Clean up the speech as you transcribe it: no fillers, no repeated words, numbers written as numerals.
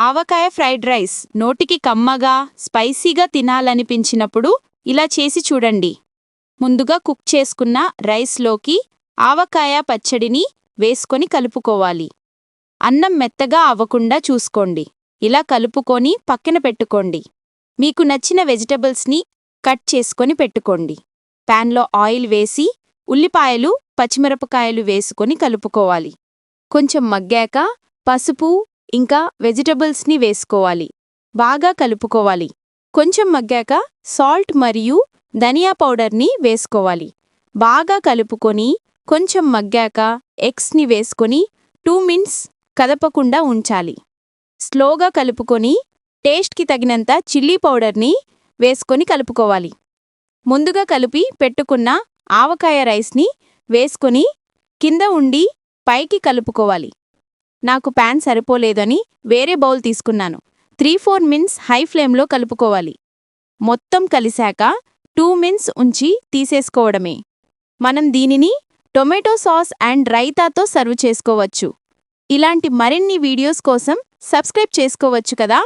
ఆవకాయ fried rice నోటికి కమ్మగా స్పైసీగా తినాలనిపించినప్పుడు ఇలా చేసి చూడండి. ముందుగా కుక్ చేసుకున్న రైస్లోకి ఆవకాయ పచ్చడిని వేసుకొని కలుపుకోవాలి. అన్నం మెత్తగా అవ్వకుండా చూసుకోండి. ఇలా కలుపుకొని పక్కన పెట్టుకోండి. మీకు నచ్చిన వెజిటబుల్స్ని కట్ చేసుకొని పెట్టుకోండి. ప్యాన్లో ఆయిల్ వేసి ఉల్లిపాయలు, పచ్చిమిరపకాయలు వేసుకొని కలుపుకోవాలి. కొంచెం మగ్గాక పసుపు ఇంకా వెజిటబుల్స్ని వేసుకోవాలి. బాగా కలుపుకోవాలి. కొంచెం మగ్గాక సాల్ట్ మరియు ధనియా పౌడర్ని వేసుకోవాలి. బాగా కలుపుకొని కొంచెం మగ్గాక ఎగ్స్ని వేసుకొని 2 మినిట్స్ కదపకుండా ఉంచాలి. స్లోగా కలుపుకొని టేస్ట్కి తగినంత చిల్లీ పౌడర్ని వేసుకొని కలుపుకోవాలి. ముందుగా కలిపి పెట్టుకున్న ఆవకాయ రైస్ని వేసుకొని కింద ఉండి పైకి కలుపుకోవాలి. నాకు ప్యాన్ సరిపోలేదని వేరే బౌల్ తీసుకున్నాను. 3-4 మినిట్స్ హై ఫ్లేమ్లో కలుపుకోవాలి. మొత్తం కలిశాక 2 మినిట్స్ ఉంచి తీసేసుకోవడమే. మనం దీనిని టొమాటో సాస్ అండ్ రైతాతో సర్వ్ చేసుకోవచ్చు. ఇలాంటి మరిన్ని వీడియోస్ కోసం సబ్స్క్రైబ్ చేసుకోవచ్చు కదా.